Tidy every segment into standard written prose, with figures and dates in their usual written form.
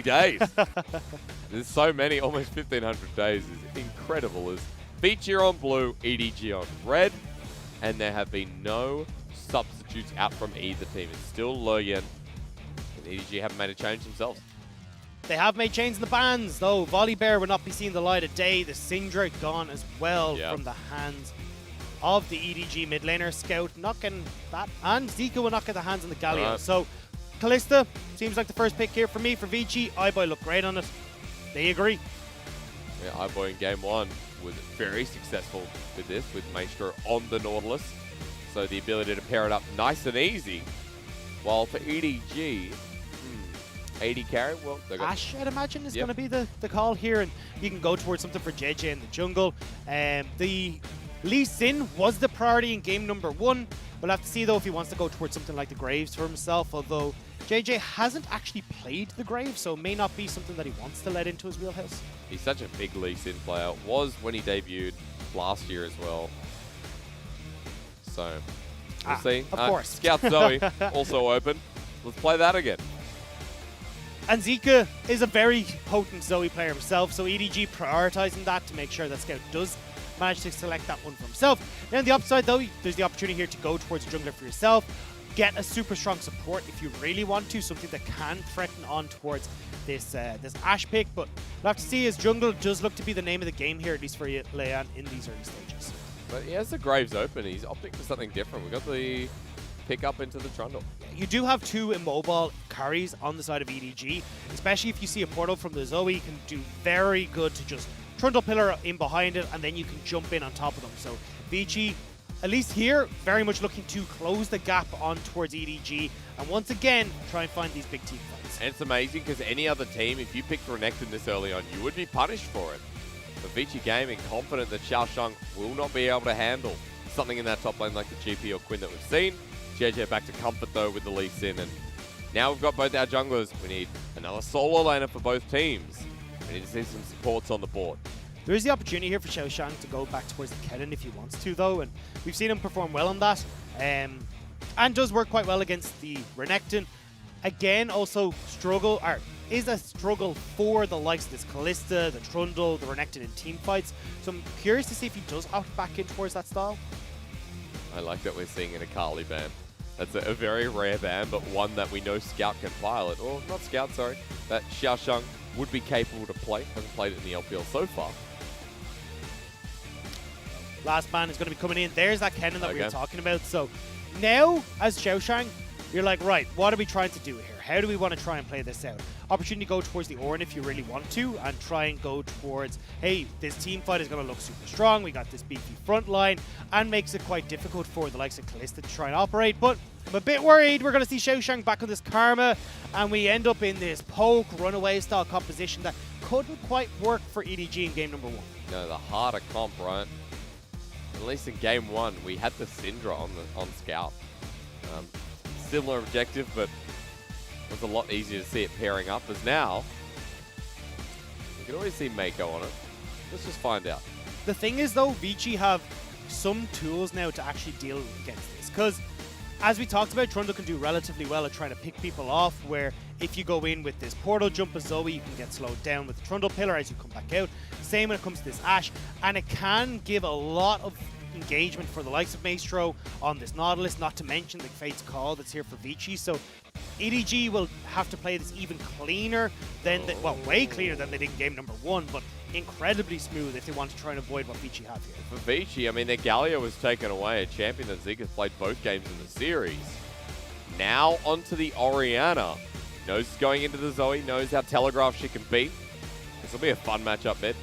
days. There's so many, almost 1,500 days is incredible. As Vici on blue, EDG on red, and there have been no substitutes out from either team. It's still Leyan, and EDG haven't made a change themselves. They have made change in the bans, though. Volibear will not be seeing the light of day. The Syndra gone as well from the hands of the EDG mid laner. Scout not getting that, and Zeka will not get the hands on the Galio. Right. So, Kalista seems like the first pick here for me for Vici. iBoy looked great on it. They agree. Yeah, iBoy in game one was very successful with this, with Maestro on the Nautilus. So the ability to pair it up nice and easy. While for EDG, AD carry, well, they got Ashe, I'd imagine, is going to be the call here, and you can go towards something for Jiejie in the jungle. The Lee Sin was the priority in game number 1. We'll have to see, though, if he wants to go towards something like the Graves for himself, although Jiejie hasn't actually played the Graves, so it may not be something that he wants to let into his wheelhouse. He's such a big Lee Sin player. Was when he debuted last year as well. So, we'll see. Of course. Scout Zoe, also open. Let's play that again. And Zeka is a very potent Zoe player himself, so EDG prioritizing that to make sure that Scout does manage to select that one for himself. Now on the upside though, there's the opportunity here to go towards a jungler for yourself, get a super strong support if you really want to, something that can threaten on towards this this Ashe pick, but we'll have to see, as jungle does look to be the name of the game here, at least for Leyan in these early stages. But he has the Graves open, he's opting for something different. We've got the pick up into the Trundle. You do have 2 immobile carries on the side of EDG, especially if you see a portal from the Zoe. You can do very good to just Trundle pillar in behind it, and then you can jump in on top of them. So Vici, at least here, very much looking to close the gap on towards EDG, and once again, try and find these big team fights. And it's amazing because any other team, if you picked Renekton this early on, you would be punished for it. But Vici Gaming, confident that Xiaoxiang will not be able to handle something in that top lane like the GP or Quinn that we've seen. Jiejie back to comfort though with the Lee Sin, and now we've got both our junglers. We need another solo laner for both teams. We need to see some supports on the board. There is the opportunity here for Xiaoxiang to go back towards the Kennen if he wants to though, and we've seen him perform well on that, and does work quite well against the Renekton. Again, also is a struggle for the likes of this Kalista, the Trundle, the Renekton in team fights. So I'm curious to see if he does opt back in towards that style. I like that we're seeing an Akali ban. That's a very rare ban, but one that we know Scout can pilot. Or not Scout, sorry. That Xiaoxiang would be capable to play. Hasn't played it in the LPL so far. Last ban is going to be coming in. There's that Kennen that we were talking about. So now, as Xiaoxiang, you're like, right, what are we trying to do here? How do we want to try and play this out? Opportunity to go towards the Orianna if you really want to, and try and go towards, hey, this team fight is going to look super strong. We got this beefy front line, and makes it quite difficult for the likes of Kalista to try and operate. But I'm a bit worried. We're going to see Xiaoxiang back on this Karma, and we end up in this poke, runaway style composition that couldn't quite work for EDG in game number 1. No, the harder comp, right? At least in game 1, we had the Syndra on Scout. Similar objective, but it was a lot easier to see it pairing up, as now you can always see Meiko on it. Let's just find out. The thing is though, Vici have some tools now to actually deal against this, because as we talked about, Trundle can do relatively well at trying to pick people off, where if you go in with this portal jump as Zoe, you can get slowed down with the Trundle pillar as you come back out. Same when it comes to this Ashe, and it can give a lot of engagement for the likes of Maestro on this Nautilus, not to mention the Fate's Call that's here for Vici. So EDG will have to play this even cleaner than, well, way cleaner than they did in game number 1, but incredibly smooth if they want to try and avoid what Vici have here. For Vici, I mean, their Galio was taken away, a champion that Zeka's played both games in the series. Now onto the Orianna. Knows going into the Zoe, knows how telegraphed she can be. This will be a fun matchup, mid.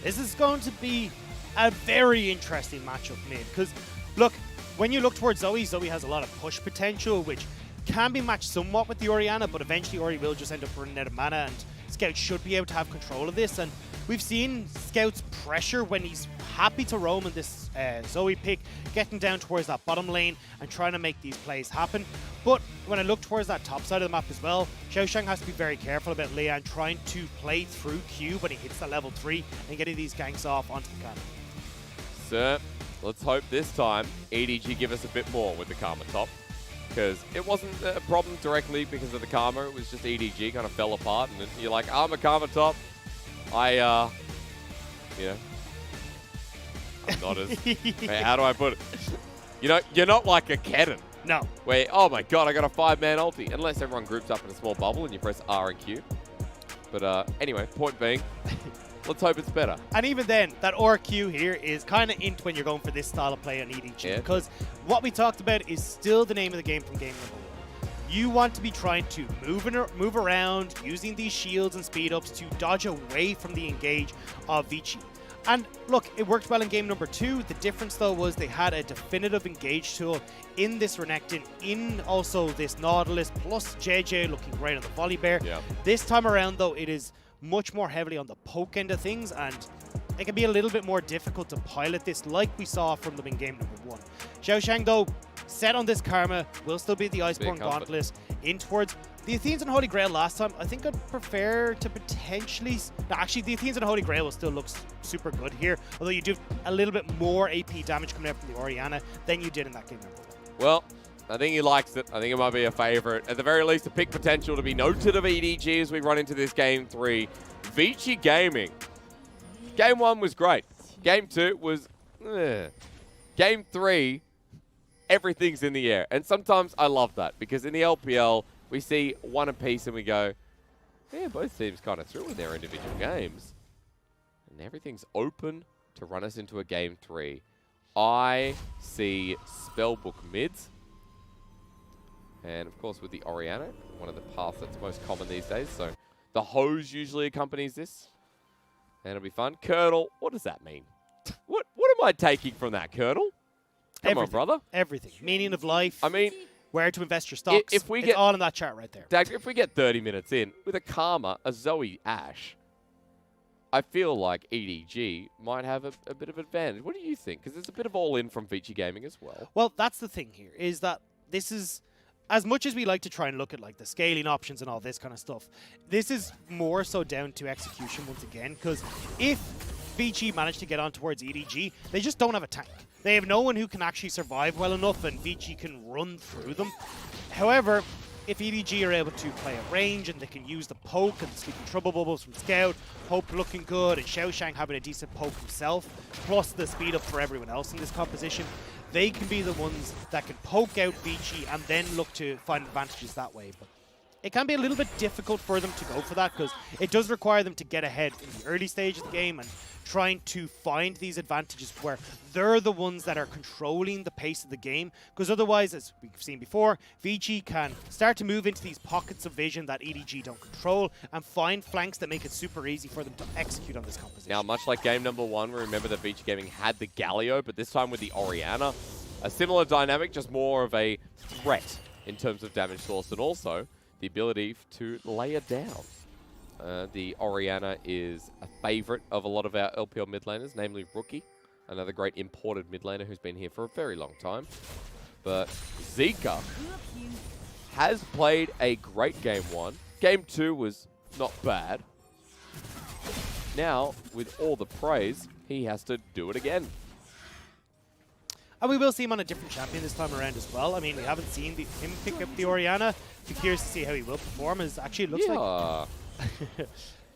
This is going to be a very interesting matchup mid, because look, when you look towards Zoe, Zoe has a lot of push potential, which can be matched somewhat with the Orianna, but eventually Ori will just end up running out of mana, and Scout should be able to have control of this. And we've seen Scout's pressure when he's happy to roam in this Zoe pick, getting down towards that bottom lane and trying to make these plays happen. But when I look towards that top side of the map as well, Xiaoxiang has to be very careful about Leyan trying to play through Q when he hits that level 3 and getting these ganks off onto the Karma. So, let's hope this time EDG give us a bit more with the Karma top. because it wasn't a problem directly because of the Karma. It was just EDG kind of fell apart, and then you're like, I'm a Karma top. You know, I'm not as, how do I put it? You know, you're not like a Kennen. No. Where, oh my god, I got a 5-man ulti. Unless everyone groups up in a small bubble and you press R and Q. But anyway, point being, let's hope it's better. And even then, that RQ here is kind of int when you're going for this style of play on EDG. Yeah. Because what we talked about is still the name of the game from game number 1. You want to be trying to move around, using these shields and speed ups to dodge away from the engage of Vici. And look, it worked well in game number 2. The difference though was they had a definitive engage tool in this Renekton, in also this Nautilus, plus Jiejie looking great on the volley bear. Yeah. This time around though, it is much more heavily on the poke end of things, and it can be a little bit more difficult to pilot this like we saw from them in game number 1. Xiaoxiang though, set on this Karma, will still be the Iceborne Gauntlet in towards the Athenes and Holy Grail last time. I think I'd prefer to potentially... No, actually, the Athenes and Holy Grail will still look super good here, although you do a little bit more AP damage coming out from the Orianna than you did in that game number 1. Well, I think he likes it. I think it might be a favorite. At the very least, a pick potential to be noted of EDG as we run into this game 3. Vici Gaming. Game 1 was great. Game 2 was... Game 3, everything's in the air. And sometimes I love that, because in the LPL, we see one apiece and we go, yeah, both teams kind of threw in their individual games. And everything's open to run us into a game 3. I see Spellbook mids. And of course with the Orianna, one of the paths that's most common these days. So the hose usually accompanies this. And it'll be fun. Colonel, what does that mean? What am I taking from that, Colonel? Come on, brother. Everything. Meaning of life. I mean... where to invest your stocks. If we it's get, all in that chart right there. Dag, if we get 30 minutes in with a Karma, a Zoe, Ashe, I feel like EDG might have a bit of advantage. What do you think? Because there's a bit of all-in from Vici Gaming as well. Well, that's the thing here, is that this is, as much as we like to try and look at like the scaling options and all this kind of stuff, this is more so down to execution once again, because if Vici manage to get on towards EDG, they just don't have a tank. They have no one who can actually survive well enough, and Vici can run through them. However, if EDG are able to play at range and they can use the poke and the sleeping trouble bubbles from Scout, Poke looking good, and Xiaoxiang having a decent poke himself, plus the speed up for everyone else in this composition, they can be the ones that can poke out Vici and then look to find advantages that way. But it can be a little bit difficult for them to go for that, because it does require them to get ahead in the early stage of the game and trying to find these advantages where they're the ones that are controlling the pace of the game, because otherwise, as we've seen before, Vici can start to move into these pockets of vision that EDG don't control and find flanks that make it super easy for them to execute on this composition. Now, much like game number 1, we remember that Vici Gaming had the Galio, but this time with the Orianna, a similar dynamic, just more of a threat in terms of damage source, and also the ability to lay it down. The Orianna is a favorite of a lot of our LPL mid laners, namely Rookie, another great imported mid laner who's been here for a very long time. But Zeka has played a great game 1. Game 2 was not bad. Now, with all the praise, he has to do it again. And we will see him on a different champion this time around as well. I mean, we haven't seen him pick up the Orianna. Be curious to see how he will perform, as actually it looks like...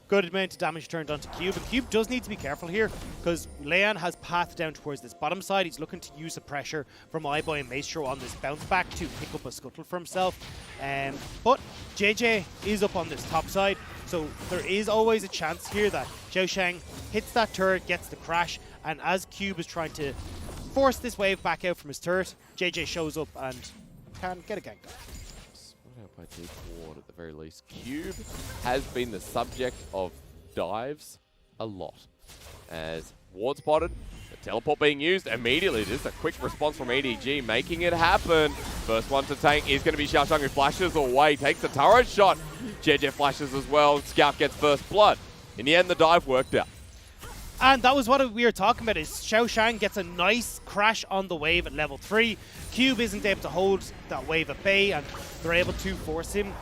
Good amount of damage turned onto Cube, and Cube does need to be careful here, because Leyan has pathed down towards this bottom side. He's looking to use the pressure from iBoy and Maestro on this bounce back to pick up a scuttle for himself. But Jiejie is up on this top side, so there is always a chance here that Xiaoxiang hits that turret, gets the crash, and as Cube is trying to force this wave back out from his turret, Jiejie shows up and can get a gank off. By deep ward at the very least. Cube has been the subject of dives a lot. As ward spotted, the teleport being used immediately. Just a quick response from EDG, making it happen. First one to tank is going to be Xiaoxiang, who flashes away, takes the turret shot. Jiejie flashes as well. Scout gets first blood. In the end, the dive worked out. And that was what we were talking about, is Xiaoxiang gets a nice crash on the wave at level 3. Cube isn't able to hold that wave at bay, and they're able to force him,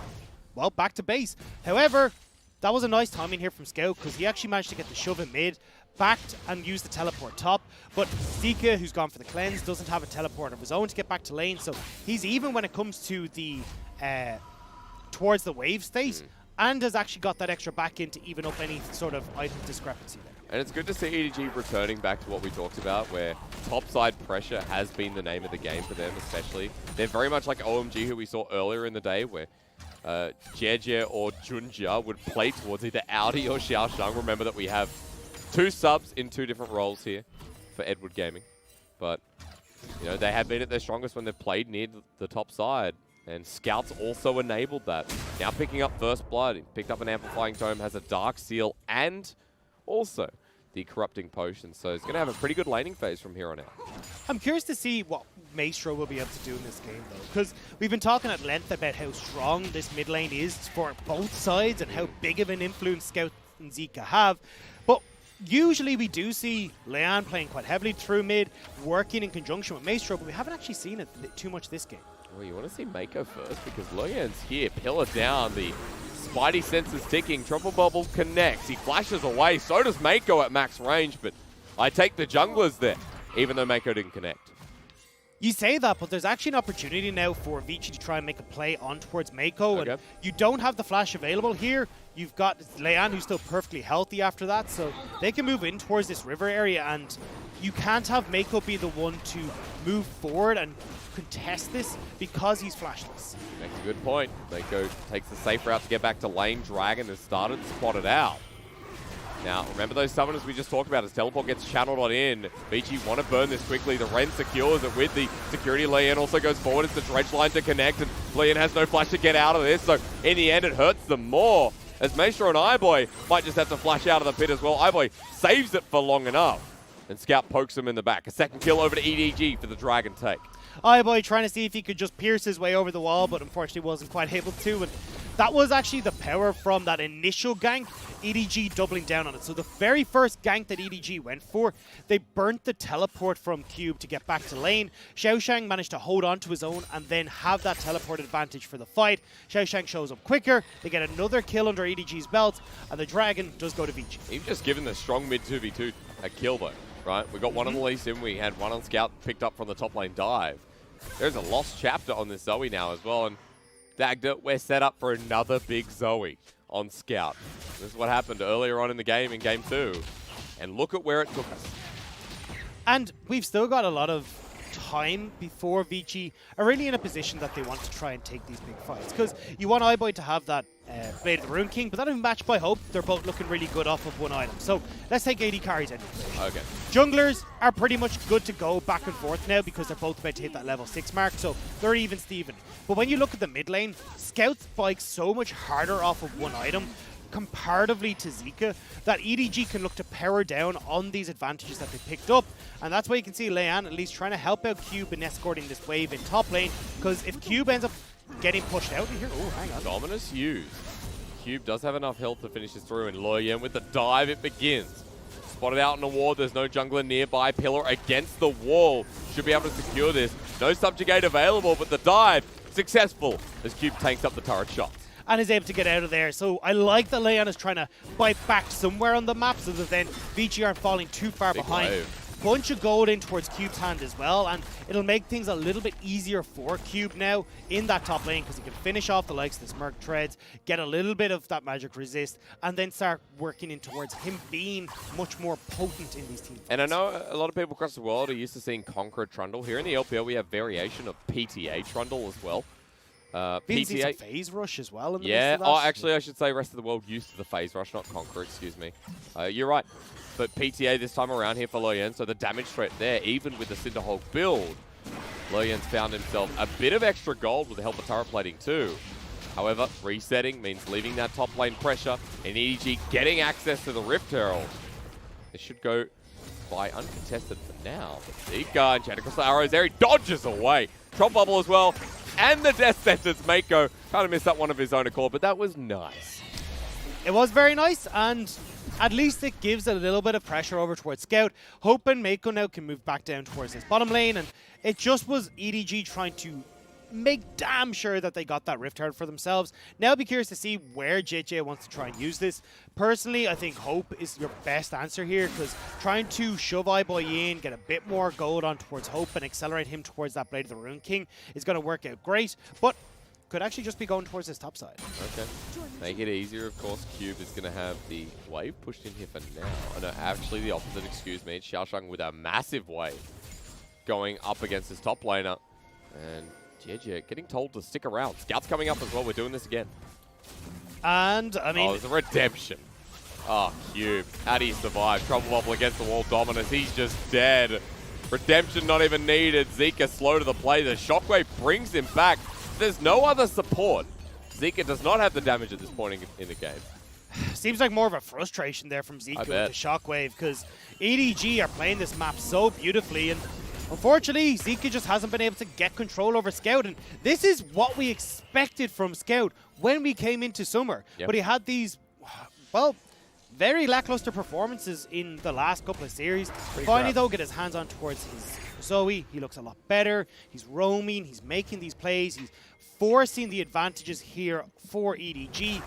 well, back to base. However, that was a nice timing here from Scout because he actually managed to get the shove in mid, backed and used the teleport top. But Zeka, who's gone for the cleanse, doesn't have a teleport of his own to get back to lane. So he's even when it comes to the towards the wave state, and has actually got that extra back in to even up any sort of item discrepancy there. And it's good to see EDG returning back to what we talked about, where topside pressure has been the name of the game for them, especially. They're very much like OMG, who we saw earlier in the day, where Jiejie or Junja would play towards either Audi or Xiaoxiang. Remember that we have 2 subs in 2 different roles here for Edward Gaming. But, you know, they have been at their strongest when they've played near the top side. And Scouts also enabled that. Now picking up First Blood, he picked up an Amplifying Tome, has a Dark Seal, and also the Corrupting Potion. So he's going to have a pretty good laning phase from here on out. I'm curious to see what Maestro will be able to do in this game, though, because we've been talking at length about how strong this mid lane is for both sides and how big of an influence Scout and Zeka have. But usually we do see Leyan playing quite heavily through mid, working in conjunction with Maestro, but we haven't actually seen it too much this game. Well, you want to see Meiko first because Leyan's here. Pillar down, the Spidey senses ticking. Triple Bubble connects. He flashes away. So does Meiko at max range, but I take the junglers there, even though Meiko didn't connect. You say that, but there's actually an opportunity now for Vici to try and make a play on towards Meiko. Okay. And you don't have the flash available here. You've got Leyan, who's still perfectly healthy after that, so they can move in towards this river area, and you can't have Meiko be the one to move forward and contest this because he's flashless. Makes a good point. Meiko takes the safe route to get back to lane. Dragon has started, spotted out. Now, remember those summoners we just talked about as teleport gets channeled on in. Vici want to burn this quickly. The Ren secures it with the security. Leyan also goes forward. It's the dredge line to connect, and Leyan has no flash to get out of this. So in the end, it hurts them more, as Maestro and iBoy might just have to flash out of the pit as well. iBoy saves it for long enough, and Scout pokes him in the back. A second kill over to EDG for the Dragon take. iBoy trying to see if he could just pierce his way over the wall, but unfortunately wasn't quite able to. And that was actually the power from that initial gank, EDG doubling down on it. So the very first gank that EDG went for, they burnt the teleport from Cube to get back to lane. Xiaoxiang managed to hold on to his own and then have that teleport advantage for the fight. Xiaoxiang shows up quicker, they get another kill under EDG's belt, and the Dragon does go to Vici. He's just given the strong mid 2v2 a kill though, right? We got one on the Lee Sin, we had one on Scout picked up from the top lane dive. There's a lost chapter on this Zoe now as well, and Dagda, we're set up for another big Zoe on Scout. This is what happened earlier on in the game, in Game 2. And look at where it took us. And we've still got a lot of time before Vici are really in a position that they want to try and take these big fights. Because you want iBoy to have that Blade of the Rune King, but that'll be matched by Hope. They're both looking really good off of one item. So let's take AD carries out of the Okay. Junglers are pretty much good to go back and forth now because they're both about to hit that level 6 mark, so they're even Steven. But when you look at the mid lane, Scout spikes so much harder off of one item comparatively to Zeka that EDG can look to power down on these advantages that they picked up, and that's why you can see Leyan at least trying to help out Cube in escorting this wave in top lane, because if Cube ends up getting pushed out here, oh, hang on. Dominus used. Cube does have enough health to finish this through, and Leyan with the dive, it begins. Spotted out in a ward, there's no jungler nearby. Pillar against the wall, should be able to secure this. No subjugate available, but the dive successful as Cube tanks up the turret shots. And is able to get out of there. So I like that Leyan is trying to bite back somewhere on the map so that then Vici aren't falling too far Big behind. wave. Bunch of gold in towards Cube's hand as well, and it'll make things a little bit easier for Cube now in that top lane because he can finish off the likes of the Smirk Treads, get a little bit of that magic resist, and then start working in towards him being much more potent in these teams. And I know a lot of people across the world are used to seeing Conqueror Trundle. Here in the LPL, we have variation of PTA Trundle as well. PTA phase rush as well. In the yeah. midst of that. Oh, actually, I should say rest of the world used to the phase rush, not Conqueror. Excuse me. You're right. But PTA this time around here for Leyan, so the damage threat there, even with the Cinderhulk build, Leyan's found himself a bit of extra gold with the help of turret plating too. However, resetting means leaving that top lane pressure, and EDG getting access to the Rift Herald. This should go by uncontested for now. But Zeka and Chad across the arrows there, he dodges away. Trop Bubble as well, and the Death Sentence. Meiko kind of missed that one of his own accord, but that was nice. It was very nice, and at least it gives a little bit of pressure over towards Scout. Hope and Meiko now can move back down towards this bottom lane, and it just was EDG trying to make damn sure that they got that Rift Herald for themselves. Now I'll be curious to see where Jiejie wants to try and use this. Personally, I think Hope is your best answer here, because trying to shove iBoy in, get a bit more gold on towards Hope and accelerate him towards that Blade of the Rune King is going to work out great, but could actually just be going towards his top side. Okay. Make it easier, of course. Cube is going to have the wave pushed in here for now. Oh, no, actually the opposite, excuse me. It's Xiaoxiang with a massive wave going up against his top laner. And Jiejie getting told to stick around. Scout's coming up as well. We're doing this again. And, I mean... Oh, there's a redemption. Oh, Cube. How do you survive? Trouble Bubble against the wall dominance. He's just dead. Redemption not even needed. Zeka slow to the play. The shockwave brings him back. There's no other support. Zeka does not have the damage at this point in the game. Seems like more of a frustration there from Zeka with the shockwave, because EDG are playing this map so beautifully, and unfortunately, Zeka just hasn't been able to get control over Scout, and this is what we expected from Scout when we came into Summer. But he had these, well, very lackluster performances in the last couple of series. Finally, though, get his hands on towards his Zoe. He looks a lot better. He's roaming. He's making these plays. He's forcing the advantages here for EDG.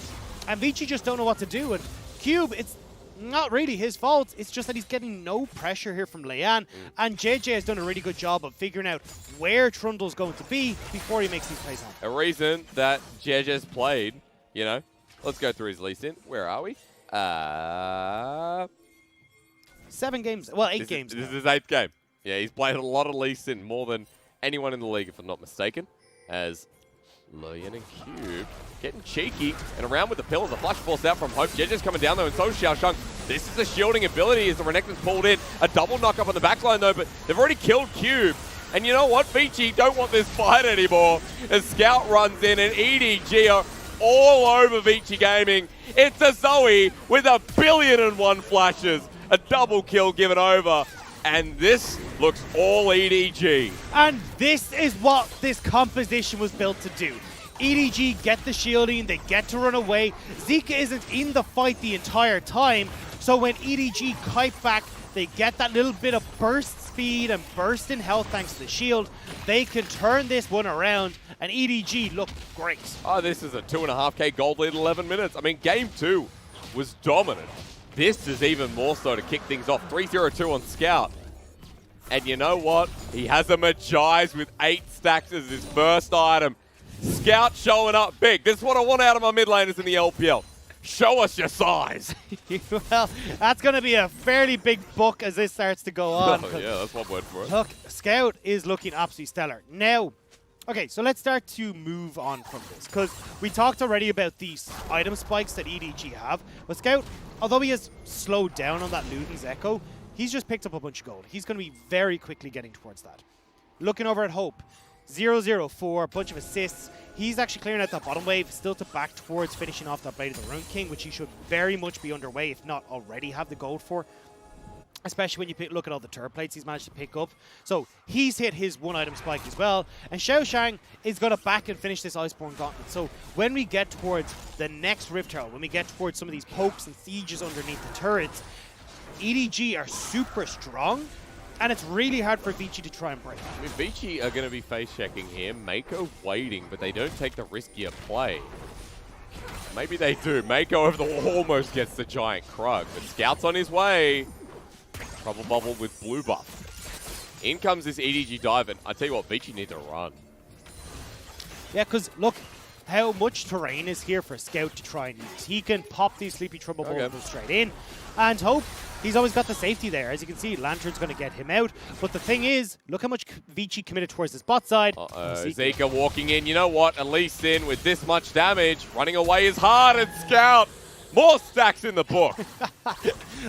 And Vici just don't know what to do. And Cube, it's not really his fault. It's just that he's getting no pressure here from Leyan. And Jiejie has done a really good job of figuring out where Trundle's going to be before he makes these plays on. A reason that Jiejie's played, you know. Let's go through his Lee Sin. Where are we? 7 games. Well, 8 games. This is his 8th game. Yeah, he's played a lot of Lee Sin, more than anyone in the league, if I'm not mistaken. As Leyan and Cube getting cheeky and around with the pillars. A flash force out from Hope. Jiejie's coming down though, and so is Xiaoxiang. This is a shielding ability as the Renekton's pulled in. A double knock up on the backline though, but they've already killed Cube. And you know what? Vici don't want this fight anymore. As Scout runs in and EDG are all over Vici Gaming. It's a Zoe with 1,000,000,001 flashes. A double kill given over. And this looks all EDG. And this is what this composition was built to do. EDG get the shielding, they get to run away. Zeka isn't in the fight the entire time, so when EDG kite back, they get that little bit of burst speed and burst in health thanks to the shield. They can turn this one around, and EDG look great. Oh, this is a 2.5k gold lead in 11 minutes. I mean, game 2 was dominant. This is even more so to kick things off. 3-0-2 on Scout. And you know what? He has a Magize with 8 stacks as his first item. Scout showing up big. This is what I want out of my mid laners in the LPL. Show us your size. Well, that's going to be a fairly big book as this starts to go on. Oh, yeah, that's one word for it. Look, Scout is looking absolutely stellar. Now, okay, so let's start to move on from this, because we talked already about these item spikes that EDG have. But Scout, although he has slowed down on that Luden's Echo, he's just picked up a bunch of gold. He's going to be very quickly getting towards that. Looking over at Hope, 0-0-4, a bunch of assists. He's actually clearing out that bottom wave, still to back towards finishing off that Blade of the Rune King, which he should very much be underway, if not already have the gold for. Especially when you look at all the turret plates he's managed to pick up. So he's hit his 1 item spike as well. And Xiaoxiang is going to back and finish this Iceborne Gauntlet. So when we get towards the next Rift Herald, when we get towards some of these pokes and sieges underneath the turrets, EDG are super strong, and it's really hard for Vici to try and break. I mean, Vici are going to be face-checking here. Meiko waiting, but they don't take the riskier play. Maybe they do. Meiko over the wall almost gets the giant Krug, but Scout's on his way. Trouble Bubble with blue buff. In comes this EDG dive, and I tell you what, Vici need to run. Yeah, because look how much terrain is here for Scout to try and use. He can pop these Sleepy Trouble Balls straight in, and Hope, he's always got the safety there. As you can see, Lantern's going to get him out. But the thing is, look how much Vici committed towards his bot side. Zeka walking in. You know what? At least in with this much damage. Running away is hard, and Scout, more stacks in the book.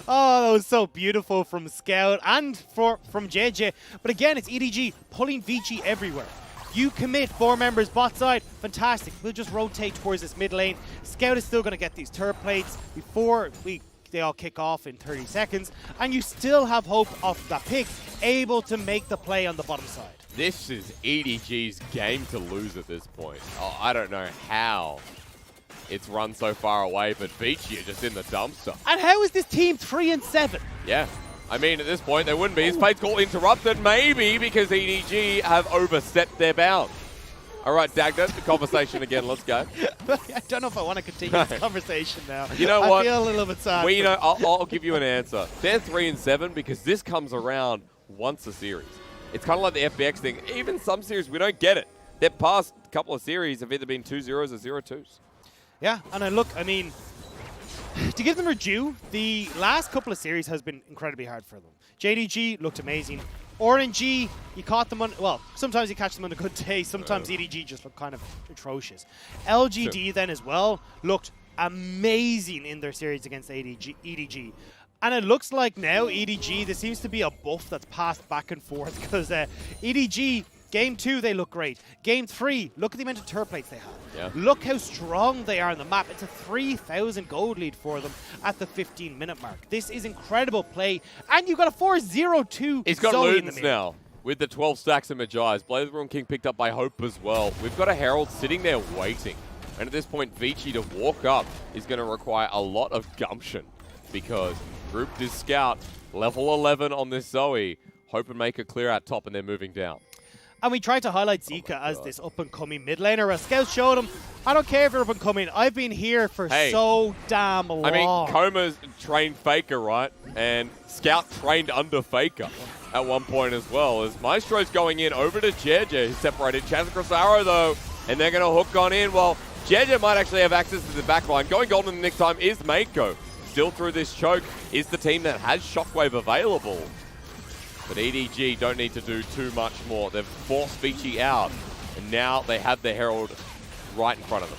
Oh, that was so beautiful from Scout and from Jiejie. But again, it's EDG pulling Vici everywhere. You commit 4 members bot side, fantastic. We'll just rotate towards this mid lane. Scout is still going to get these turret plates before they all kick off in 30 seconds. And you still have Hope off that pick, able to make the play on the bottom side. This is EDG's game to lose at this point. Oh, I don't know how it's run so far away, but Vici are just in the dumpster. And how is this team 3-7? Yeah. I mean, at this point, they wouldn't be. His fate's call interrupted, maybe because EDG have overstepped their bounds. All right, Dagda, the conversation again. Let's go. I don't know if I want to continue this conversation now. You know what? I feel a little bit sad. Well, you know, I'll give you an answer. They're 3-7 because this comes around once a series. It's kind of like the FBX thing. Even some series, we don't get it. Their past couple of series have either been 2-0s or 0-2s. Yeah, and look, I mean, to give them their due, the last couple of series has been incredibly hard for them. JDG looked amazing. RNG, you caught them on, well, sometimes you catch them on a good day. Sometimes EDG just looked kind of atrocious. LGD then as well looked amazing in their series against EDG. And it looks like now EDG, there seems to be a buff that's passed back and forth because EDG, Game 2, they look great. Game 3, look at the amount of turret plates they have. Yeah. Look how strong they are on the map. It's a 3,000 gold lead for them at the 15-minute mark. This is incredible play. And you've got a 4-0-2 He's got Zoe Ludens now with the 12 stacks of Magi's. Blaze Rune King picked up by Hope as well. We've got a Herald sitting there waiting. And at this point, Vici to walk up is going to require a lot of gumption because grouped is Scout, level 11 on this Zoe. Hope and Meiko clear out top and they're moving down. And we tried to highlight Zeka as this up-and-coming mid laner. Well, Scouts showed him, I don't care if you're up-and-coming. I've been here for so damn long. I mean, Coma's trained Faker, right? And Scout trained under Faker at one point as well. As Maestro's going in over to Jiejie. He's separated Chaz across Arrow, though. And they're going to hook on in. Well, Jiejie might actually have access to the backline. Going golden the next time is Meiko. Still through this choke is the team that has Shockwave available. But EDG don't need to do too much more. They've forced Vici out, and now they have the Herald right in front of them.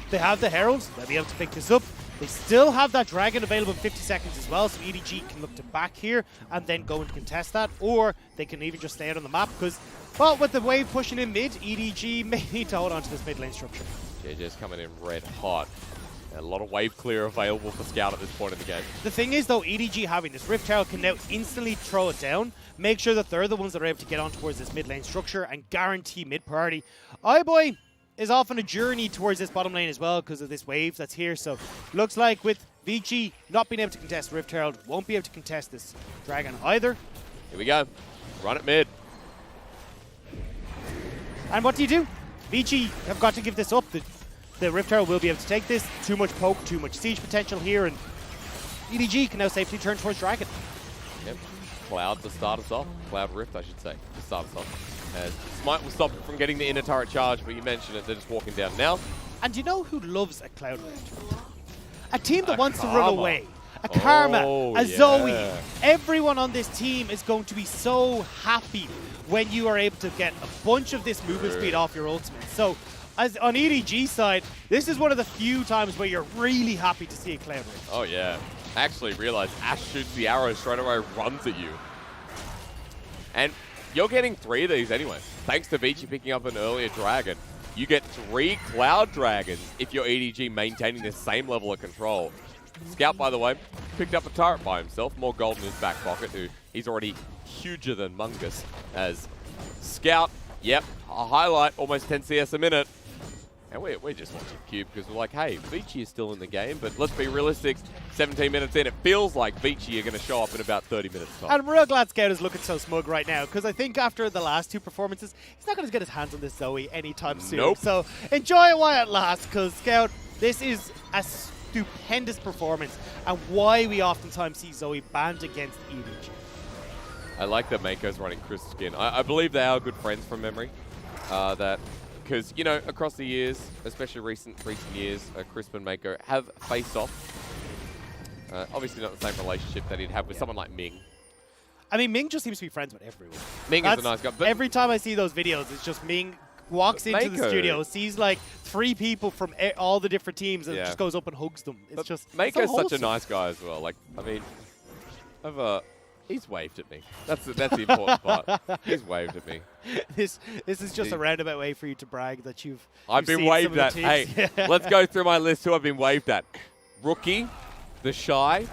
They have the Heralds. They'll be able to pick this up. They still have that Dragon available in 50 seconds as well, so EDG can look to back here and then go and contest that, or they can even just stay out on the map because, well, with the wave pushing in mid, EDG may need to hold on to this mid lane structure. Jiejie's coming in red hot. A lot of wave clear available for Scout at this point in the game. The thing is, though, EDG having this Rift Herald can now instantly throw it down, make sure that they're the ones that are able to get on towards this mid lane structure and guarantee mid priority. iBoy is off on a journey towards this bottom lane as well because of this wave that's here. So looks like with Vici not being able to contest Rift Herald, won't be able to contest this Dragon either. Here we go. Run it mid. And what do? Vici have got to give this up. The Rift Herald will be able to take this. Too much poke, too much siege potential here, and EDG can now safely turn towards Dragon. Yep. Cloud to start us off. Cloud Rift, I should say, to start us off. Smite will stop it from getting the inner turret charge, but you mentioned it, they're just walking down now. And you know who loves a Cloud Rift? A team that wants to run away. A Karma, a Zoe. Everyone on this team is going to be so happy when you are able to get a bunch of this movement speed off your ultimate. So, as on EDG side, this is one of the few times where you're really happy to see a Cloud Rift. Oh yeah. I actually realized Ashe shoots the arrow straight away, runs at you. And you're getting 3 of these anyway. Thanks to Vici picking up an earlier dragon. You get 3 Cloud Dragons if you're EDG maintaining the same level of control. Scout, by the way, picked up a turret by himself. More gold in his back pocket. He's already huger than Mungus. As Scout, yep, a highlight, almost 10 CS a minute. And we're just watching Cube because we're like, hey, Vici is still in the game, but let's be realistic. 17 minutes in, it feels like Vici are going to show up in about 30 minutes time. I'm real glad Scout is looking so smug right now because I think after the last 2 performances, he's not going to get his hands on this Zoe anytime soon. Nope. So enjoy it while it lasts because Scout, this is a stupendous performance and why we oftentimes see Zoe banned against EDG. I like that Meiko's running Chris skin. I believe they are good friends from memory. Because, you know, across the years, especially recent years, Crisp and Meiko have faced off. Obviously not the same relationship that he'd have with someone like Ming. I mean, Ming just seems to be friends with everyone. Ming is a nice guy. But every time I see those videos, it's just Ming walks into the studio, sees like 3 people from all the different teams and just goes up and hugs them. It's just Meiko's so such a nice guy as well. Like, I mean, he's waved at me. That's the important part. He's waved at me. This is just a roundabout way for you to brag that I've been waved at. Hey, let's go through my list who I've been waved at. Rookie, The Shy,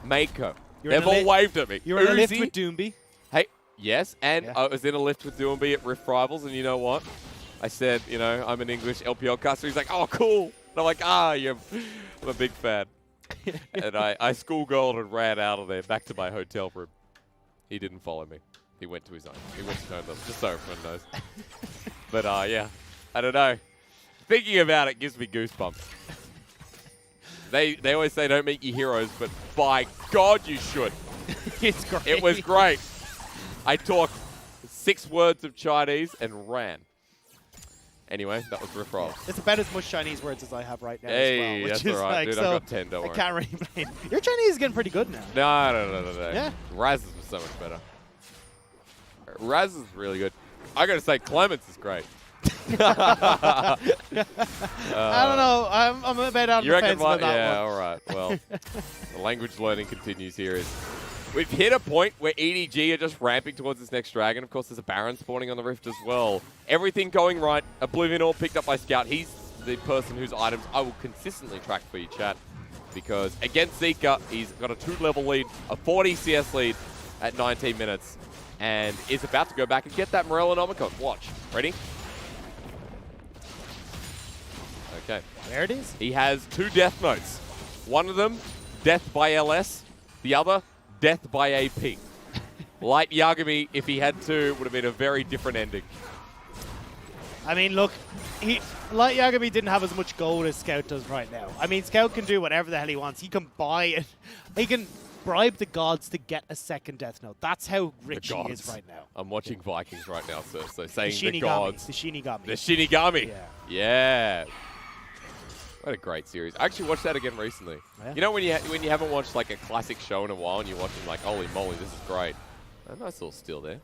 Meiko. They've all waved at me. You were in a lift with Doomby. Hey, yes, and I was in a lift with Doomby at Rift Rivals, and you know what? I said, you know, I'm an English LPL customer. He's like, oh, cool. And I'm like, I'm a big fan. And I schoolgirled and ran out of there back to my hotel room. He didn't follow me. He went to his own. He went to Trundle, just so everyone knows. But yeah, I don't know. Thinking about it gives me goosebumps. They always say don't meet your heroes, but by God you should. It's great. It was great. I talked 6 words of Chinese and ran. Anyway, that was Riff Roll. It's about as much Chinese words as I have right now Hey, as well. Which that's is all right, like, dude. so I've got 10, don't I worry. can't really blame. Your Chinese is getting pretty good now. No. Yeah? Raz's was so much better. Raz is really good. I gotta say, Clements is great. I don't know. I'm a bit out of You the reckon fence about that yeah, one. all right. Well, the language learning continues here. We've hit a point where EDG are just ramping towards this next dragon. Of course, there's a Baron spawning on the Rift as well. Everything going right. Oblivion Orb picked up by Scout. He's the person whose items I will consistently track for you, chat. Because against Zeka, he's got a 2-level lead, a 40 CS lead at 19 minutes, and is about to go back and get that Morellonomicon. Watch. Ready? Okay. There it is. He has 2 death notes. One of them, death by LS. The other, death by AP. Light Yagami, if he had to, would have been a very different ending. I mean, look, Light Yagami didn't have as much gold as Scout does right now. I mean, Scout can do whatever the hell he wants. He can buy it. He can bribe the gods to get a second death note. That's how rich he is right now. I'm watching Vikings right now, sir. So saying The the gods. The Shinigami. The Shinigami. Yeah. Yeah. What a great series. I actually watched that again recently. Yeah. You know when you haven't watched like a classic show in a while and you're watching like, holy moly, this is great. A nice little steal there.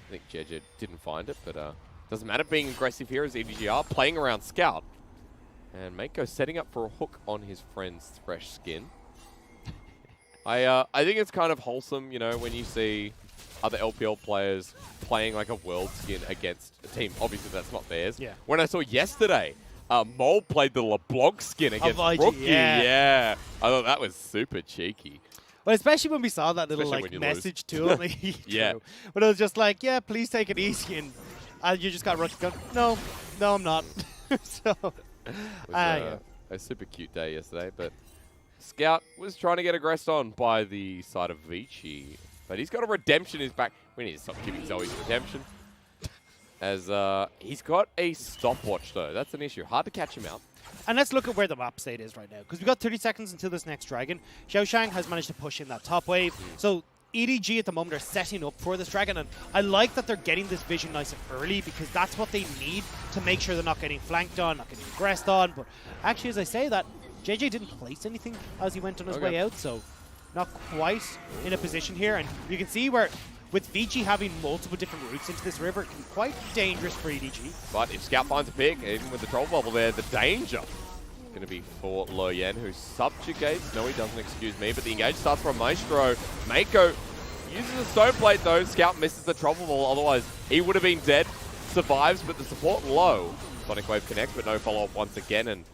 I think Jiejie didn't find it, but doesn't matter. Being aggressive here as EDG are playing around Scout. And Meiko setting up for a hook on his friend's Thresh skin. I think it's kind of wholesome, you know, when you see other LPL players playing like a world skin against a team. Obviously, that's not theirs. Yeah. When I saw yesterday, Mole played the LeBlanc skin against IG, Rookie. yeah. I thought that was super cheeky. Well, especially when we saw that little Especially like when you message to him. Yeah. But it was just like, yeah, please take it easy. And you just got Rookie going, no, I'm not. So, It was yeah. a super cute day yesterday, but Scout was trying to get aggressed on by the side of Vici. But he's got a redemption in his back. We need to stop giving Zoe's redemption. As he's got a stopwatch, though. That's an issue. Hard to catch him out. And let's look at where the map state is right now. Because we've got 30 seconds until this next dragon. Xiaoxiang has managed to push in that top wave. So EDG at the moment are setting up for this dragon. And I like that they're getting this vision nice and early because that's what they need to make sure they're not getting flanked on, not getting aggressed on. But actually, as I say that, Jiejie didn't place anything as he went on his way out. So not quite in a position here. And you can see where with Vici having multiple different routes into this river, it can be quite dangerous for EDG. But if Scout finds a pick, even with the troll bubble there, the danger going to be for Leyan, who subjugates. No, he doesn't, excuse me. But the engage starts from Maestro. Meiko uses a stone plate, though. Scout misses the troll bubble. Otherwise, he would have been dead. Survives, but the support low. Sonic Wave connect, but no follow-up once again. And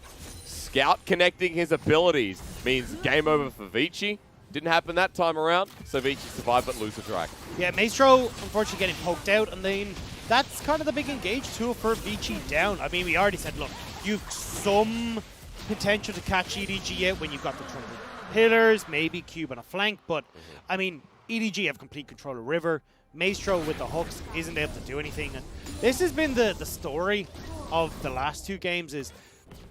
Scout connecting his abilities means game over for Vici. Didn't happen that time around, so Vici survived but lose the drag. Yeah, Maestro unfortunately getting poked out, and then that's kind of the big engage tool for Vici down. I mean, we already said, look, you've some potential to catch EDG out when you've got the Trundle pillars, maybe Cube on a flank, but I mean, EDG have complete control of River. Maestro with the hooks isn't able to do anything, and this has been the story of the last 2 games is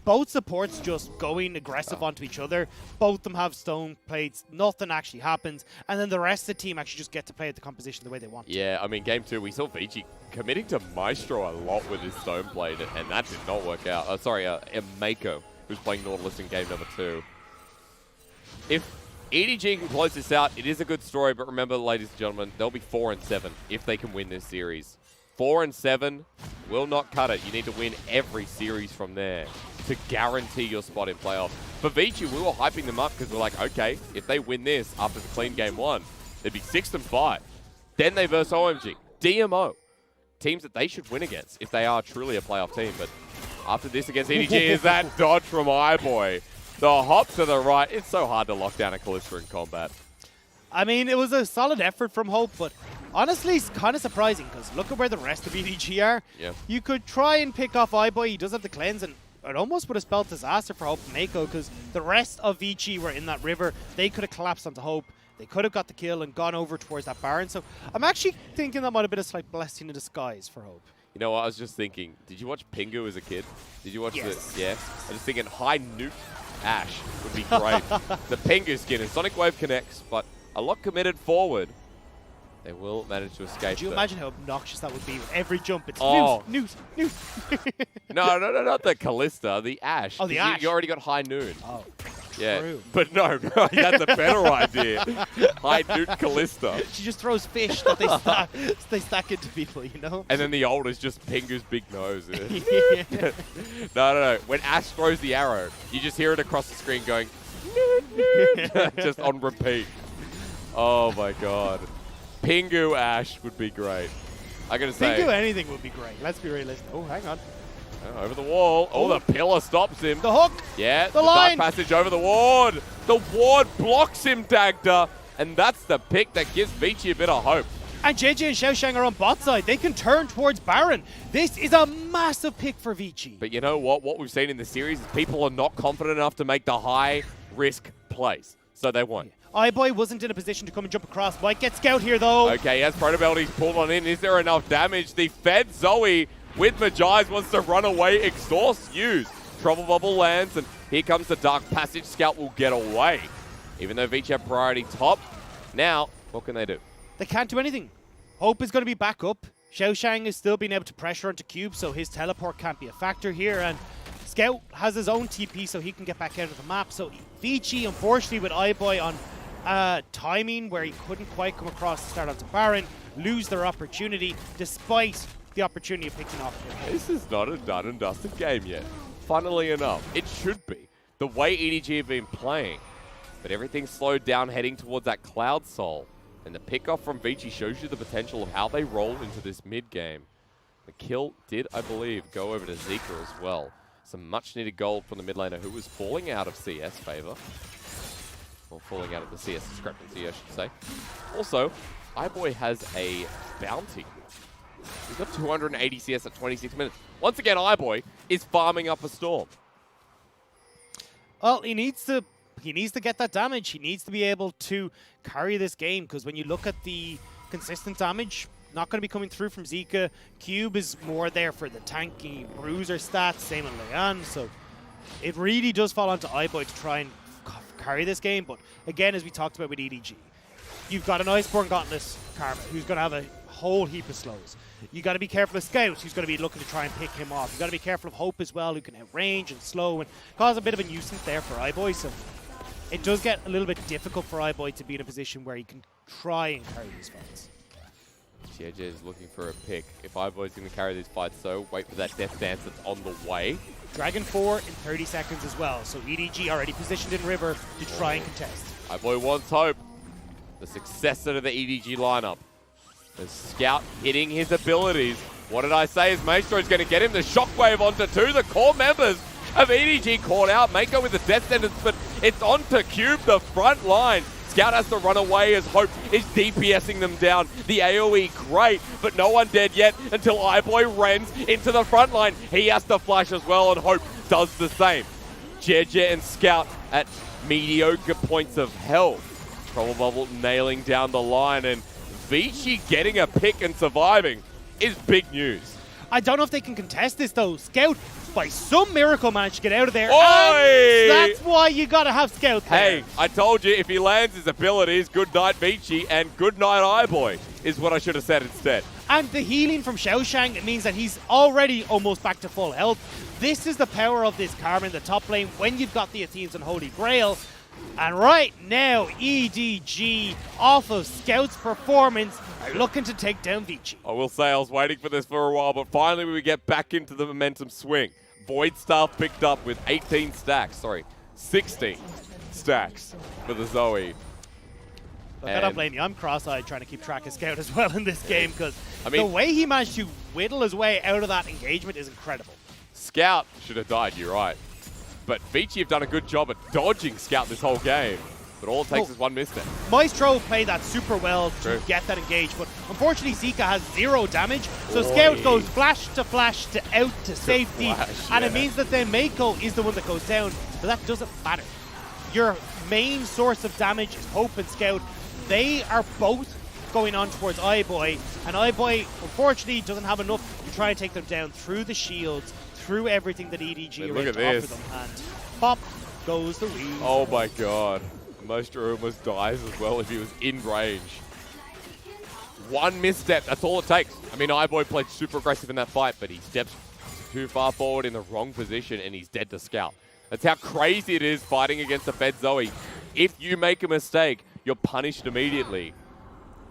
both supports just going aggressive onto each other. Both of them have stone plates. Nothing actually happens. And then the rest of the team actually just get to play the composition the way they want to. Yeah, I mean, game 2, we saw Vici committing to Maestro a lot with his stone plate, and that did not work out. Meiko, who's playing Nautilus in game number 2. If EDG can close this out, it is a good story, but remember, ladies and gentlemen, they'll be 4-7 if they can win this series. 4-7 will not cut it. You need to win every series from there to guarantee your spot in playoff. For Vici, we were hyping them up because we're like, okay, if they win this after the clean game 1, they'd be 6-5. Then they verse OMG, DMO, teams that they should win against if they are truly a playoff team. But after this against EDG is that dodge from iBoy. The hop to the right. It's so hard to lock down a Kalista in combat. I mean, it was a solid effort from Hope, but honestly, it's kind of surprising because look at where the rest of EDG are. Yeah. You could try and pick off iBoy. He does have the cleanse, and it almost would have spelled disaster for Hope and Meiko because the rest of Vici were in that river. They could have collapsed onto Hope. They could have got the kill and gone over towards that Baron. So I'm actually thinking that might have been a slight blessing in disguise for Hope. You know what, I was just thinking, did you watch Pingu as a kid? Did you watch Yes. the... Yeah? I was just thinking high nuke Ashe would be great. The Pingu skin and Sonic Wave connects, but a lot committed forward. They will manage to escape. Could you imagine how obnoxious that would be with every jump? It's Oh. Newt. No, not the Kalista, the Ashe. Oh, the 'Cause Ashe. You already got high noon. Oh, Yeah, true. but no, that's a better idea. High nuke Kalista. She just throws fish that they stack into people, you know? And then the old is just Pingu's big nose. Yeah. No. When Ashe throws the arrow, you just hear it across the screen going, "Noot, noot," just on repeat. Oh my god. Pingu Ashe would be great. I gotta say. Pingu anything would be great. Let's be realistic. Oh, hang on. Oh, over the wall. Oh, the pillar stops him. The hook. Yeah, The dark line. passage over the ward. The ward blocks him, Dagda. And that's the pick that gives Vici a bit of hope. And Jiejie and Xiaoxiang are on bot side. They can turn towards Baron. This is a massive pick for Vici. But you know what? What we've seen in the series is people are not confident enough to make the high-risk plays. So they won't. iBoy wasn't in a position to come and jump across. Might get Scout here, though. Okay, as Protobelt, he's pulled on in. Is there enough damage? The Fed Zoe with Magi's wants to run away, exhaust use. Trouble Bubble lands, and here comes the Dark Passage. Scout will get away. Even though Vici have priority top. Now, what can they do? They can't do anything. Hope is going to be back up. Xiaoxiang is still being able to pressure onto Cube, so his teleport can't be a factor here. And Scout has his own TP, so he can get back out of the map. So Vici, unfortunately, with iBoy on timing where he couldn't quite come across to start onto Baron, lose their opportunity despite the opportunity of picking off. This is not a done and dusted game yet. Funnily enough, it should be. The way EDG have been playing. But everything's slowed down heading towards that Cloud Soul. And the pickoff from Vici shows you the potential of how they roll into this mid-game. The kill did, I believe, go over to Zeka as well. Some much-needed gold from the mid laner who was falling out of CS favor. Or falling out of the CS discrepancy, I should say. Also, iBoy has a bounty. He's got 280 CS at 26 minutes. Once again, iBoy is farming up a storm. Well, he needs to get that damage. He needs to be able to carry this game, because when you look at the consistent damage, not going to be coming through from Zeka. Cube is more there for the tanky bruiser stats, same on Leyan. So it really does fall onto iBoy to try and carry this game. But again, as we talked about with EDG, you've got an Iceborne Gauntlet Karma who's going to have a whole heap of slows. You got to be careful of Scout, who's going to be looking to try and pick him off. You got to be careful of Hope as well, who can outrange and slow and cause a bit of a nuisance there for iBoy. So it does get a little bit difficult for iBoy to be in a position where he can try and carry these fights. Jiejie is looking for a pick. If iBoy's going to carry these fights, though, wait for that Death Dance that's on the way. Dragon 4 in 30 seconds as well. So EDG already positioned in River to try and contest. iBoy wants Hope. The successor to the EDG lineup. The Scout hitting his abilities. What did I say? Is Maestro is going to get him the shockwave onto two. The core members of EDG caught out. Meiko with the death sentence, but it's onto Cube, the front line. Scout has to run away as Hope is DPSing them down. The AoE great, but no one dead yet until iBoy rends into the front line. He has to flash as well, and Hope does the same. Jiejie and Scout at mediocre points of health. Trouble Bubble nailing down the line, and Vici getting a pick and surviving is big news. I don't know if they can contest this though. Scout, by some miracle, managed to get out of there. Oi! And that's why you gotta have Scout there. Hey, I told you, if he lands his abilities, good night Vici and good night iBoy is what I should have said instead. And the healing from Xiaoxiang, it means that he's already almost back to full health. This is the power of this Karma in the top lane when you've got the Athenes and Holy Grail. And right now, EDG, off of Scout's performance, are looking to take down Vici. I will say I was waiting for this for a while, but finally we get back into the momentum swing. Void Staff picked up with 16 stacks for the Zoe. Look, I don't blame you. I'm cross-eyed trying to keep track of Scout as well in this game, because I mean, the way he managed to whittle his way out of that engagement is incredible. Scout should have died, you're right. But Vici have done a good job at dodging Scout this whole game. But all it takes is one misstep. Maestro played that super well to get that engage, but unfortunately Zeka has 0 damage, so Scout goes flash to out to safety, and it means that then Meiko is the one that goes down, but that doesn't matter. Your main source of damage is Hope and Scout. They are both going on towards iBoy, and iBoy unfortunately doesn't have enough to try and take them down through the shields, through everything that EDG are able to offer them. And pop goes the Weave. Oh my god. Maestro almost dies as well if he was in range. One misstep, that's all it takes. I mean, iBoy played super aggressive in that fight, but he steps too far forward in the wrong position and he's dead to Scout. That's how crazy it is fighting against a fed Zoe. If you make a mistake, you're punished immediately.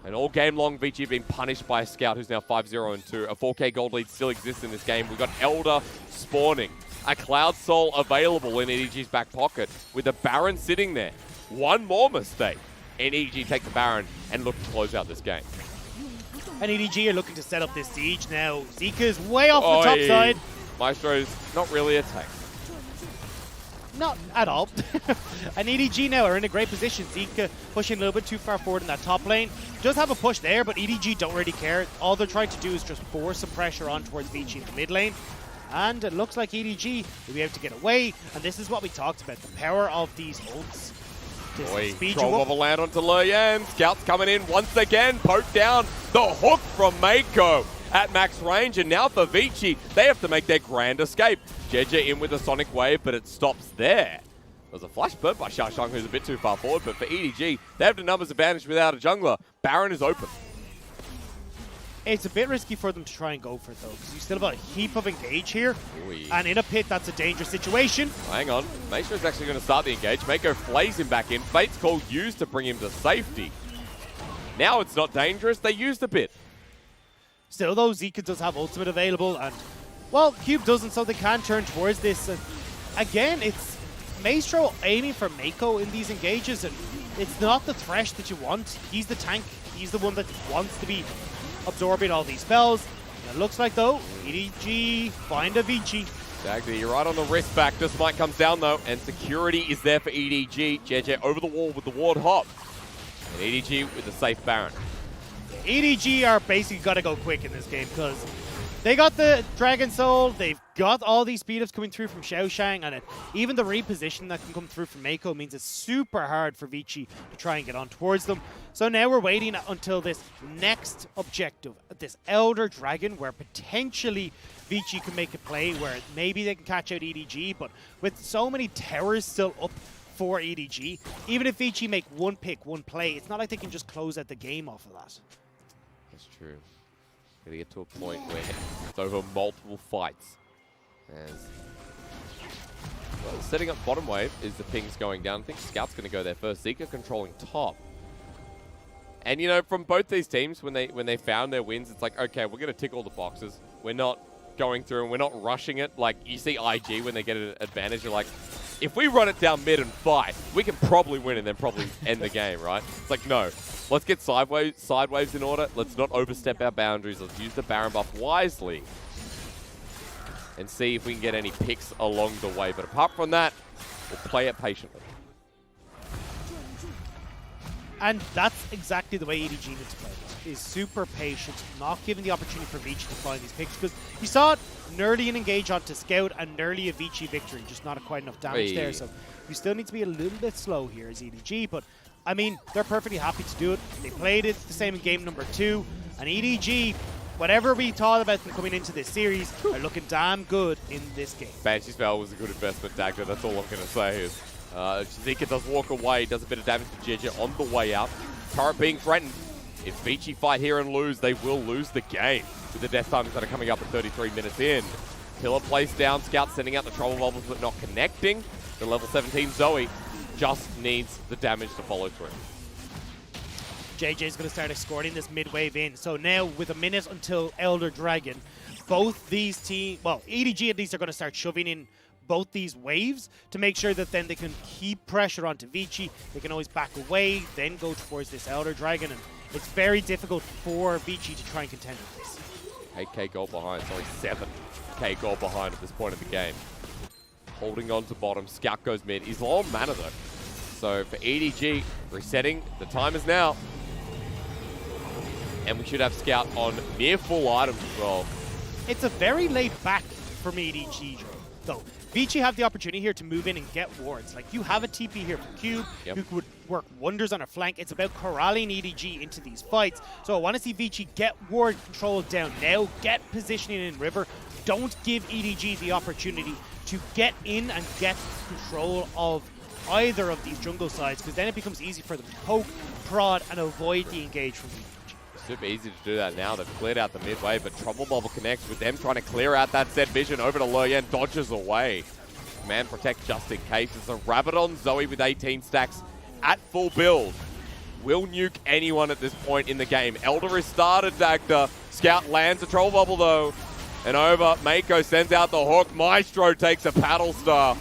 And all game long, Vici have been punished by a Scout who's now 5-0-2. A 4K gold lead still exists in this game. We've got Elder spawning. A Cloud Soul available in EDG's back pocket with a Baron sitting there. One more mistake, and EDG take the Baron and look to close out this game. And EDG are looking to set up this siege now. Zeka's way off the top side. Maestro's not really a tank. Not at all. And EDG now are in a great position. Zeka pushing a little bit too far forward in that top lane. Does have a push there, but EDG don't really care. All they're trying to do is just force some pressure on towards Vici in the mid lane. And it looks like EDG will be able to get away. And this is what we talked about, the power of these ults. Troll of a land onto Leyan. Scouts coming in once again. Poke down the hook from Meiko at max range. And now for Vici, they have to make their grand escape. Jiejie in with a Sonic Wave, but it stops there. There's a flash burn by Xiaoxiang, who's a bit too far forward. But for EDG, they have the numbers advantage without a jungler. Baron is open. It's a bit risky for them to try and go for it, though, because you still have a heap of engage here. And in a pit, that's a dangerous situation. Hang on. Maestro's actually going to start the engage. Meiko flays him back in. Fate's Call used to bring him to safety. Now it's not dangerous. They used a bit. Still, though, Zeka does have ultimate available. And, well, Cube doesn't, so they can turn towards this. And again, it's Maestro aiming for Meiko in these engages. And it's not the Thresh that you want. He's the tank. He's the one that wants to be absorbing all these spells. And it looks like, though, EDG find a Vici. Dagda, you're right on the wrist back. This might come down, though, and security is there for EDG. Jiejie over the wall with the ward hop. And EDG with the safe Baron. EDG are basically got to go quick in this game because they got the Dragon Soul, they've got all these speed ups coming through from Xiaoxiang, and even the reposition that can come through from Meiko means it's super hard for Vici to try and get on towards them. So now we're waiting until this next objective, this Elder Dragon, where potentially Vici can make a play where maybe they can catch out EDG, but with so many towers still up for EDG, even if Vici make one pick, one play, it's not like they can just close out the game off of that. That's true. Gotta get to a point where it's over multiple fights. As well, setting up bottom wave is the pings going down. I think Scout's gonna go there first. Zeka controlling top. And you know, from both these teams, when they found their wins, it's like, okay, we're gonna tick all the boxes. We're not going through and we're not rushing it. Like you see IG when they get an advantage, you're like, if we run it down mid and fight, we can probably win and then probably end the game, right? It's like, no. Let's get sideways in order. Let's not overstep our boundaries. Let's use the Baron buff wisely. And see if we can get any picks along the way. But apart from that, we'll play it patiently. And that's exactly the way EDG needs to play it. Is super patient, not giving the opportunity for Vici to find these picks. Because you saw it nearly an engage onto Scout and nearly a Vici victory. Just not quite enough damage there. So you still need to be a little bit slow here as EDG. But I mean, they're perfectly happy to do it. They played it the same in game number 2. And EDG, whatever we thought about them coming into this series, are looking damn good in this game. Banshee's Spell was a good investment, Dagda. That's all I'm going to say. Is Zeka does walk away, does a bit of damage to Jiejie on the way up. Turret being threatened. If Vici fight here and lose, they will lose the game. With the death times that are coming up at 33 minutes in. Pillar placed down, Scout sending out the trouble bubbles but not connecting. The level 17 Zoe just needs the damage to follow through. Jiejie's going to start escorting this mid-wave in. So now, with a minute until Elder Dragon, both these teams, well, EDG at least are going to start shoving in both these waves to make sure that then they can keep pressure onto Vici. They can always back away, then go towards this Elder Dragon, and it's very difficult for Vici to try and contend with this. 8k gold behind, sorry, 7k gold behind at this point of the game. Holding on to bottom, Scout goes mid. He's low on mana though. So for EDG, resetting, the time is now. And we should have Scout on near full items as well. It's a very laid back from EDG, Joe. though. Vici have the opportunity here to move in and get wards. Like, you have a TP here for Cube, who would work wonders on her flank. It's about corralling EDG into these fights. So I want to see Vici get ward control down now, get positioning in river. Don't give EDG the opportunity to get in and get control of either of these jungle sides, because then it becomes easy for them to poke, prod, and avoid the engage from EDG. Super easy to do that now. They've cleared out the mid wave, but Trouble Bubble connects with them trying to clear out that set vision over to Leyan, dodges away. Man protect just in case. It's a Rabadon Zoe with 18 stacks at full build. Will nuke anyone at this point in the game. Elder is started, Dagda. Scout lands a Trouble Bubble though. And over, Meiko sends out the hook. Maestro takes a paddle star.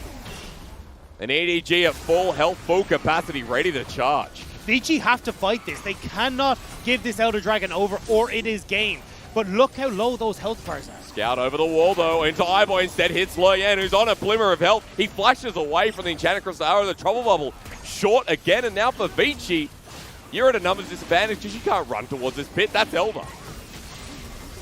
And EDG at full health, full capacity, ready to charge. Vici have to fight this. They cannot give this Elder Dragon over or it is game. But look how low those health bars are. Scout over the wall though, into iBoy instead, hits Leyan, who's on a glimmer of health. He flashes away from the Enchanted Crystal, the Trouble Bubble. Short again, and now for Vici, you're at a numbers disadvantage because you can't run towards this pit. That's Elder.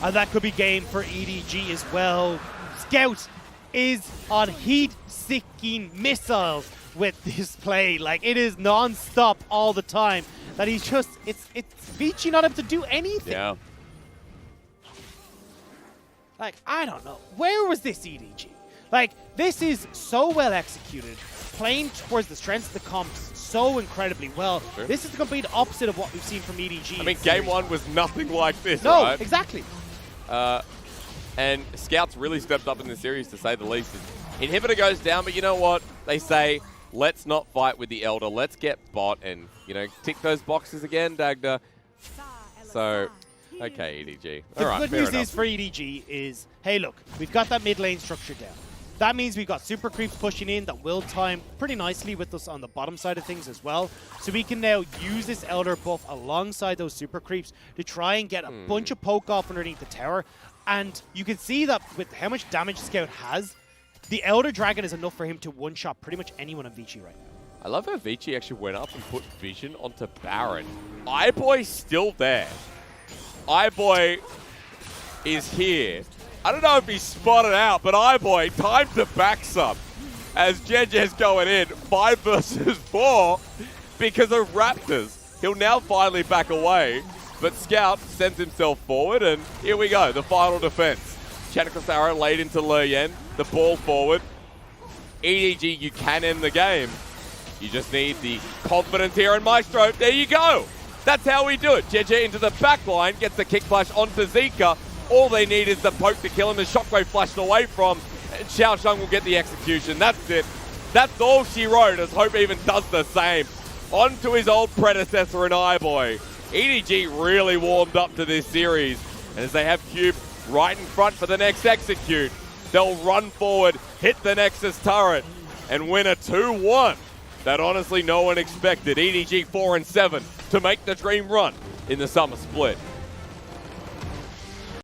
And that could be game for EDG as well. Scout is on heat-seeking missiles with this play. Like, it is non-stop all the time. That he's just, it's Vici not able to do anything. Yeah. Like, I don't know. Where was this EDG? Like, this is so well executed. Playing towards the strengths of the comps so incredibly well. Sure. This is the complete opposite of what we've seen from EDG. I mean, game one was nothing like this, no, right? Exactly. And Scout's really stepped up in the series, to say the least. Inhibitor goes down, but you know what? They say, let's not fight with the Elder. Let's get bot and, you know, tick those boxes again, Dagda. So, okay, EDG. The good news is for EDG is, hey, look, we've got that mid lane structure down. That means we've got super creeps pushing in that will time pretty nicely with us on the bottom side of things as well. So we can now use this Elder buff alongside those super creeps to try and get a bunch of poke off underneath the tower. And you can see that with how much damage Scout has, the Elder Dragon is enough for him to one-shot pretty much anyone on Vici right now. I love how Vici actually went up and put vision onto Baron. iBoy's still there. iBoy is here. I don't know if he's spotted out, but iBoy, time to back sub as Jiejie's going in 5 versus 4 because of Raptors. He'll now finally back away, but Scout sends himself forward, and here we go, the final defense. Chanakosaro laid into Leyan, the ball forward. EDG, you can end the game. You just need the confidence here, and Maestro, there you go. That's how we do it. Jiejie into the back line, gets the kick flash onto Zeka. All they need is the poke to kill him. The shockwave flashed away from, and Xiaoxiang will get the execution. That's it. That's all she wrote, as Hope even does the same. On to his old predecessor in iBoy. EDG really warmed up to this series, and as they have Cube right in front for the next execute, they'll run forward, hit the Nexus turret, and win a 2-1 that honestly no one expected. EDG 4-7 to make the dream run in the summer split.